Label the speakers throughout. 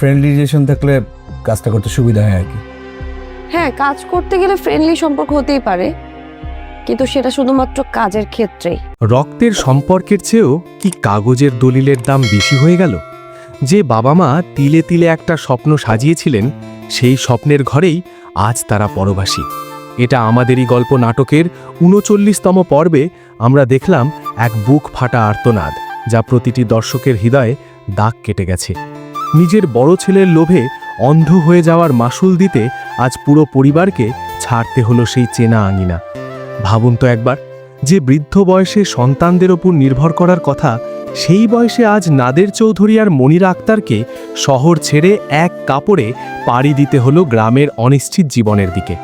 Speaker 1: Friendly relation থাকলে কাজটা করতে সুবিধা হয় আর কি।
Speaker 2: হ্যাঁ, কাজ করতে গেলে ফ্রেন্ডলি সম্পর্ক হতেই পারে, কিন্তু সেটা শুধুমাত্র কাজের ক্ষেত্রেই।
Speaker 3: রক্তের সম্পর্কের চেয়েও কি কাগজের দলিলের দাম বেশি হয়ে গেল? যে বাবা মা তিলে তিলে একটা স্বপ্ন সাজিয়েছিলেন, সেই স্বপ্নের ঘরেই আজ তারা পরবাসী। এটা আমাদেরই গল্প নাটকের ৩৯তম পর্বে আমরা দেখলাম এক বুক ফাটা আর্তনাদ, যা প্রতিটি দর্শকের হৃদয়ে দাগ কেটে গেছে। নিজের বড় ছেলের লোভে অন্ধ হয়ে যাওয়ার মাসুল দিতে আজ পুরো পরিবারকে ছাড়তে হলো সেই চেনা আঙিনা। ভাবুন তো একবার, যে বৃদ্ধ বয়সে সন্তানদের ওপর নির্ভর করার কথা, সেই বয়সে আজ নাদের চৌধুরী আর মনিরা আক্তারকে শহর ছেড়ে এক কাপড়ে পাড়ি দিতে হলো গ্রামের অনিশ্চিত জীবনের দিকে।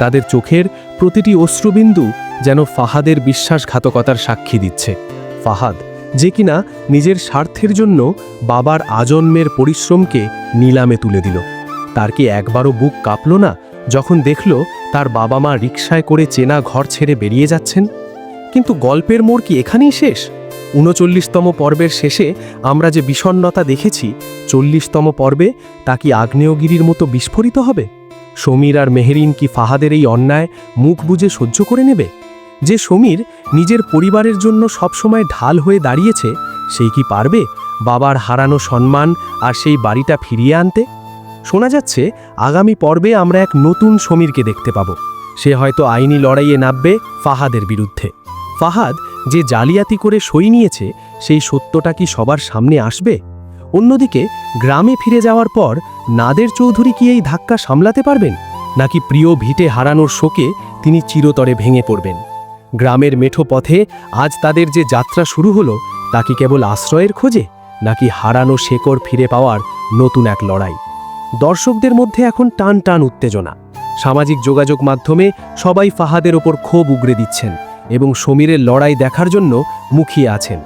Speaker 3: তাদের চোখের প্রতিটি অশ্রুবিন্দু যেন ফাহাদের বিশ্বাসঘাতকতার সাক্ষী দিচ্ছে। ফাহাদ, যে কিনা নিজের স্বার্থের জন্য বাবার আজন্মের পরিশ্রমকে নিলামে তুলে দিল। তার কি একবারও বুক কাঁপল না যখন দেখল তার বাবা মা রিকশায় করে চেনা ঘর ছেড়ে বেরিয়ে যাচ্ছেন? কিন্তু গল্পের মোড় কি এখানেই শেষ? ৩৯তম পর্বের শেষে আমরা যে বিষণ্ণতা দেখেছি, ৪০তম পর্বে তা কি আগ্নেয়গিরির মতো বিস্ফোরিত হবে? সমীর আর মেহেরিন কি ফাহাদের এই অন্যায় মুখ বুজে সহ্য করে নেবে? যে সমীর নিজের পরিবারের জন্য সবসময় ঢাল হয়ে দাঁড়িয়েছে, সেই কি পারবে বাবার হারানো সম্মান আর সেই বাড়িটা ফিরিয়ে আনতে? শোনা যাচ্ছে আগামী পর্বে আমরা এক নতুন সমীরকে দেখতে পাব। সে হয়তো আইনি লড়াইয়ে নামবে ফাহাদের বিরুদ্ধে। ফাহাদ যে জালিয়াতি করে সই নিয়েছে, সেই সত্যটা কি সবার সামনে আসবে? অন্যদিকে গ্রামে ফিরে যাওয়ার পর নাদের চৌধুরী কি এই ধাক্কা সামলাতে পারবেন, নাকি প্রিয় ভিটে হারানোর শোকে তিনি চিরতরে ভেঙে পড়বেন? গ্রামের মেঠো পথে আজ তাদের যে যাত্রা শুরু হলো, তা কি কেবল আশ্রয়ের খোঁজে, নাকি হারানো শেকড় ফিরে পাওয়ার নতুন এক লড়াই? দর্শকদের মধ্যে এখন টান টান উত্তেজনা। সামাজিক যোগাযোগ মাধ্যমে সবাই ফাহাদের ওপর ক্ষোভ উগরে দিচ্ছেন এবং সমীরের লড়াই দেখার জন্য মুখিয়ে আছেন।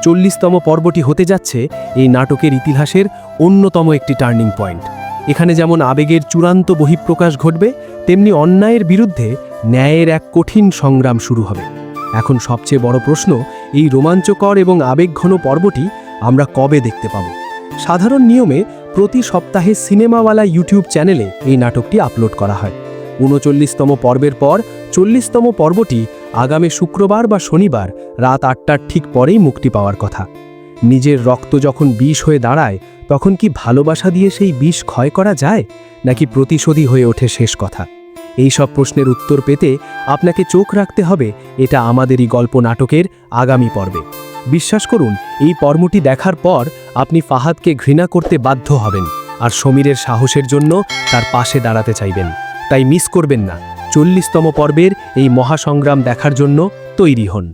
Speaker 3: ৪০তম পর্বটি হতে যাচ্ছে এই নাটকের ইতিহাসের অন্যতম একটি টার্নিং পয়েন্ট। এখানে যেমন আবেগের চূড়ান্ত বহিঃপ্রকাশ ঘটবে, তেমনি অন্যায়ের বিরুদ্ধে ন্যায়ের এক কঠিন সংগ্রাম শুরু হবে। এখন সবচেয়ে বড় প্রশ্ন, এই রোমাঞ্চকর এবং আবেগঘন পর্বটি আমরা কবে দেখতে পাব? সাধারণ নিয়মে প্রতি সপ্তাহে সিনেমাওয়ালা ইউটিউব চ্যানেলে এই নাটকটি আপলোড করা হয়। ৩৯তম পর্বের পর ৪০তম পর্বটি আগামী শুক্রবার বা শনিবার রাত ৮টার ঠিক পরেই মুক্তি পাওয়ার কথা। নিজের রক্ত যখন বিষ হয়ে দাঁড়ায়, তখন কি ভালোবাসা দিয়ে সেই বিষ ক্ষয় করা যায়, নাকি প্রতিশোধী হয়ে ওঠে শেষ কথা? এই সব প্রশ্নের উত্তর পেতে আপনাকে চোখ রাখতে হবে এটা আমাদেরই গল্প নাটকের আগামী পর্বে। বিশ্বাস করুন, এই পর্বটি দেখার পর আপনি ফাহাদকে ঘৃণা করতে বাধ্য হবেন আর সমীরের সাহসের জন্য তার পাশে দাঁড়াতে চাইবেন। তাই মিস করবেন না। ৪০তম পর্বের এই মহাসংগ্রাম দেখার জন্য তৈরি হন।